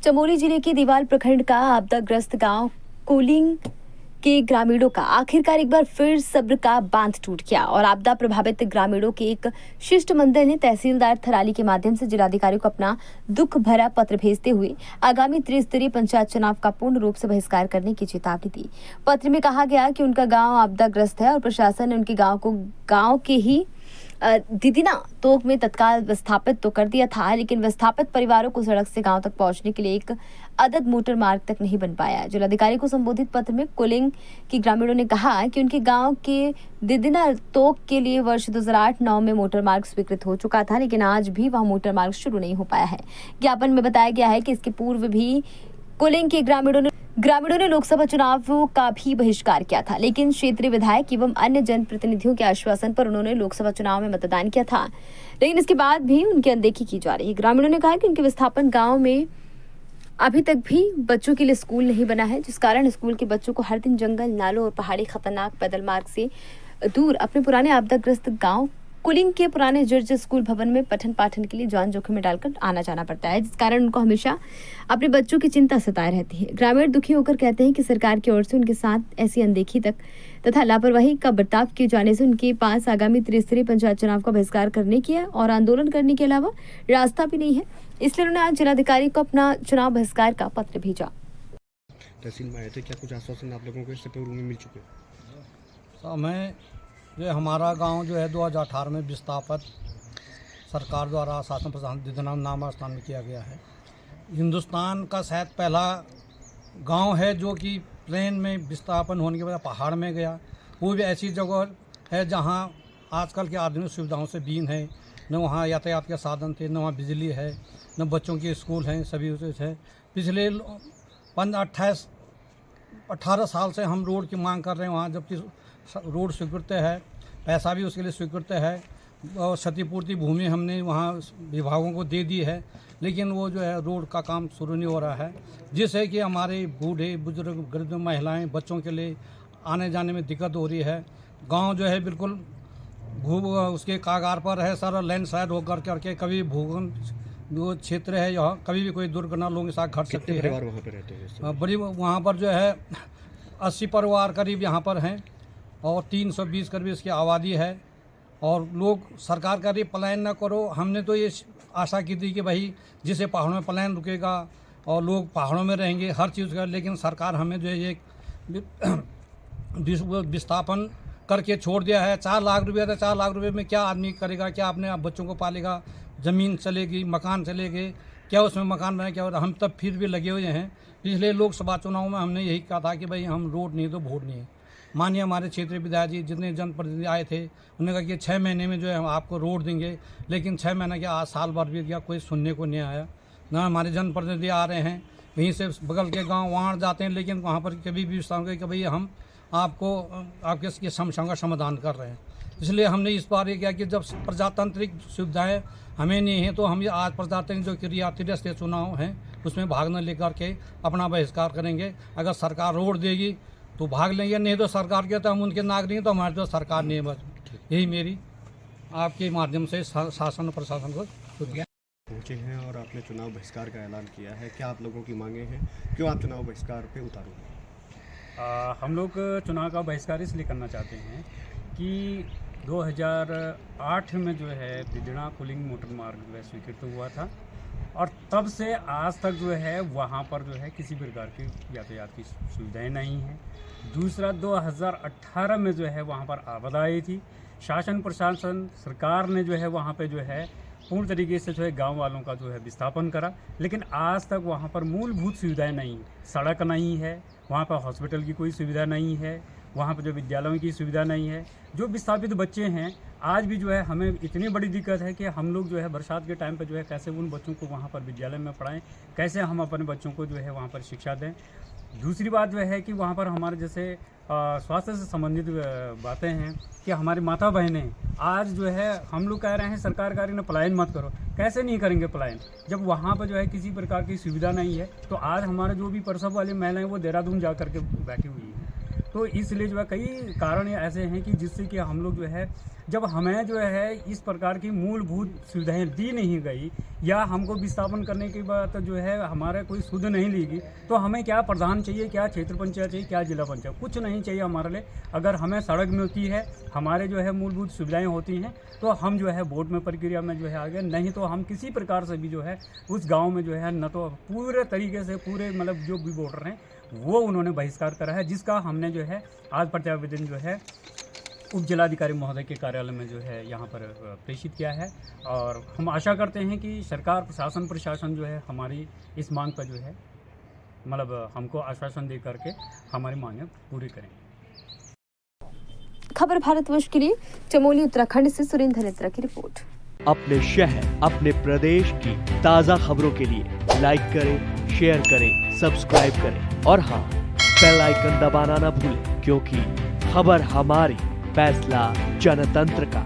चमोली जिले के दीवाल प्रखंड का आपदाग्रस्त गांव कोलिंग के ग्रामीणों का आखिरकार एक बार फिर सब्र का बांध टूट गया और आपदा प्रभावित ग्रामीणों के एक शिष्टमंडल ने तहसीलदार थराली के माध्यम से जिलाधिकारी को अपना दुख भरा पत्र भेजते हुए आगामी त्रिस्तरीय पंचायत चुनाव का पूर्ण रूप से बहिष्कार करने की चेतावनी दी। पत्र में कहा गया कि उनका गांव आपदाग्रस्त है और प्रशासन ने उनके गांव को गांव के ही दिदिना तोक में तत्काल विस्थापित तो कर दिया था, लेकिन विस्थापित परिवारों को सड़क से गांव तक पहुंचने के लिए एक अदद मोटर मार्ग तक नहीं बन पाया। जिलाधिकारी को संबोधित पत्र में कोलिंग के ग्रामीणों ने कहा कि उनके गांव के दिदिना तोक के लिए वर्ष 2008-9 में मोटर मार्ग स्वीकृत हो चुका था, लेकिन आज भी वह मोटर मार्ग शुरू नहीं हो पाया है। ज्ञापन में बताया गया है कि इसके पूर्व भी कोलिंग के ग्रामीणों ने लोकसभा चुनाव का भी बहिष्कार किया था, लेकिन क्षेत्रीय विधायक एवं अन्य जनप्रतिनिधियों के आश्वासन पर उन्होंने लोकसभा चुनाव में मतदान किया था, लेकिन इसके बाद भी उनकी अनदेखी की जा रही है। ग्रामीणों ने कहा कि उनके विस्थापन गांव में अभी तक भी बच्चों के लिए स्कूल नहीं बना है, जिस कारण स्कूल के बच्चों को हर दिन जंगल, नालों और पहाड़ी खतरनाक पैदल मार्ग से दूर अपने पुराने आपदाग्रस्त गाँव कुलिंग के पुराने जर्ज स्कूल भवन में पठन पाठन के लिए जान जोखिम में डालकर आना जाना पड़ता है, जिस कारण उनको हमेशा अपने बच्चों की चिंता सताए रहती है। ग्रामीण दुखी होकर कहते हैं कि सरकार की ओर से उनके साथ ऐसी अनदेखी तथा लापरवाही का बर्ताव किए जाने से उनके पास आगामी त्रिस्तरीय पंचायत चुनाव का बहिष्कार करने की और आंदोलन करने के अलावा रास्ता भी नहीं है। इसलिए उन्होंने आज जिलाधिकारी को अपना चुनाव बहिष्कार का पत्र भेजा। तहसील में आए थे, क्या कुछ आश्वासन आप लोगों को इससे पूर्व में मिल चुके? हमें ये हमारा गांव जो है 2018 में विस्थापित सरकार द्वारा शासन प्रशासन दिदिना नाम स्थान में किया गया है। हिंदुस्तान का शायद पहला गांव है जो कि प्लेन में विस्थापन होने के बाद पहाड़ में गया। वो भी ऐसी जगह है जहां आजकल के आधुनिक सुविधाओं से बीन है, न वहाँ यातायात के साधन थे, न वहाँ बिजली है, न बच्चों के स्कूल हैं, सभी है। पिछले 18 साल से हम रोड की मांग कर रहे हैं वहाँ, जबकि रोड स्वीकृत है, पैसा भी उसके लिए स्वीकृत है और क्षतिपूर्ति भूमि हमने वहाँ विभागों को दे दी है, लेकिन वो जो है रोड का काम शुरू नहीं हो रहा है, जिससे कि हमारे बूढ़े बुजुर्ग वृद्ध महिलाएं बच्चों के लिए आने जाने में दिक्कत हो रही है। गांव जो है बिल्कुल उसके कागार पर है सर, लैंडस्लाइड होकर करके कभी भूगन जो क्षेत्र है यहाँ कभी भी कोई दुर्घटना लोगों के साथ घट सकती है। परिवार वहाँ पे रहते हैं? बड़ी वहाँ पर जो है 80 परिवार करीब यहाँ पर हैं और 320 करीब इसकी आबादी है। और लोग सरकार का पलायन न करो, हमने तो ये आशा की थी कि भाई जिसे पहाड़ों में पलायन रुकेगा और लोग पहाड़ों में रहेंगे हर चीज़ का, लेकिन सरकार हमें जो है ये विस्थापन करके छोड़ दिया है। 4 लाख रुपया था, 4 लाख रुपये में क्या आदमी करेगा, क्या अपने आप बच्चों को पालेगा, ज़मीन चलेगी, मकान चलेगी, क्या उसमें मकान बने, क्या? और हम तब फिर भी लगे हुए हैं। पिछले लोकसभा चुनाव में हमने यही कहा था कि भाई हम रोड नहीं तो वोट नहीं है। मानिए हमारे क्षेत्रीय विधायक जी जितने जनप्रतिनिधि आए थे उन्होंने कहा कि 6 महीने में जो है हम आपको रोड देंगे, लेकिन 6 महीने के आज साल भर बीत गया, कोई सुनने को नहीं आया। ना हमारे जनप्रतिनिधि आ रहे हैं, वहीं से बगल के गांव वहाँ जाते हैं, लेकिन वहाँ पर कभी भी कि भाई हम आपको आपके समस्याओं का समाधान कर रहे हैं। इसलिए हमने इस बार ये किया कि जब प्रजातांत्रिक सुविधाएँ हमें नहीं है तो हम ये आज प्रजातांत्रिक जो त्रिस्तरीय चुनाव हैं उसमें भाग न लेकर के अपना बहिष्कार करेंगे। अगर सरकार रोड देगी तो भाग लेंगे, नहीं तो सरकार के तो हम उनके नागरिक हैं, तो हमारे तो सरकार नहीं है। बस यही मेरी आपके माध्यम से शासन प्रशासन को पहुँचे हैं और आपने चुनाव बहिष्कार का ऐलान किया है। क्या आप लोगों की मांगे हैं, क्यों आप चुनाव बहिष्कार पे उतारोगे? हम लोग चुनाव का बहिष्कार इसलिए करना चाहते हैं कि 2008 में जो है दिदिना कुलिंग मोटर मार्ग जो है स्वीकृत हुआ था और तब से आज तक जो है वहाँ पर जो है किसी प्रकार की यातायात की सुविधाएं नहीं हैं। दूसरा 2018 में जो है वहाँ पर आपदा आई थी। शासन प्रशासन सरकार ने जो है वहाँ पे जो है पूर्ण तरीके से जो है गांव वालों का जो है विस्थापन करा, लेकिन आज तक वहाँ पर मूलभूत सुविधाएं नहीं, सड़क नहीं है, वहाँ पर हॉस्पिटल की कोई सुविधा नहीं है, वहाँ पर जो विद्यालयों की सुविधा नहीं है। जो विस्थापित बच्चे हैं आज भी जो है हमें इतनी बड़ी दिक्कत है कि हम लोग जो है बरसात के टाइम पर जो है कैसे उन बच्चों को वहाँ पर विद्यालय में पढ़ाएं, कैसे हम अपने बच्चों को जो है वहाँ पर शिक्षा दें। दूसरी बात जो है कि वहाँ पर हमारे जैसे स्वास्थ्य से संबंधित बातें हैं कि हमारी माता बहनें आज जो है हम लोग कह रहे हैं सरकार कह रही है पलायन मत करो, कैसे नहीं करेंगे पलायन जब वहाँ पर जो है किसी प्रकार की सुविधा नहीं है। तो आज हमारे जो भी प्रसव वाली महिलाएं वो देहरादून जा करके बैठी हुई हैं। तो इसलिए जो है कई कारण ऐसे हैं कि जिससे कि हम लोग जो है जब हमें जो है इस प्रकार की मूलभूत सुविधाएं दी नहीं गई या हमको विस्थापन करने के बाद जो है हमारे कोई सुध नहीं ली गई, तो हमें क्या प्रधान चाहिए, क्या क्षेत्र पंचायत चाहिए, क्या जिला पंचायत, कुछ नहीं चाहिए हमारे लिए। अगर हमें सड़क मिलती है, हमारे जो है मूलभूत सुविधाएं होती हैं, तो हम जो है वोट में प्रक्रिया में जो है आगे, नहीं तो हम किसी प्रकार से भी जो है उस गाँव में जो है न तो पूरे तरीके से पूरे मतलब जो भी वोटर हैं वो उन्होंने बहिष्कार करा है, जिसका हमने जो है आज प्रत्यावेदन जो है उप जिलाधिकारी महोदय के कार्यालय में जो है यहाँ पर प्रेषित किया है। और हम आशा करते हैं कि सरकार प्रशासन जो है हमारी इस मांग पर जो है मतलब हमको आश्वासन दे करके हमारी मांगें पूरी करेंगे। खबर भारतवर्ष के लिए चमोली उत्तराखंड से सुरेंद्र नेत्रा की रिपोर्ट। अपने शहर, अपने प्रदेश की ताज़ा खबरों के लिए लाइक करें, शेयर करें, सब्सक्राइब करें और हाँ, बेल आइकन दबाना ना भूलें, क्योंकि खबर हमारी, फैसला जनतंत्र का।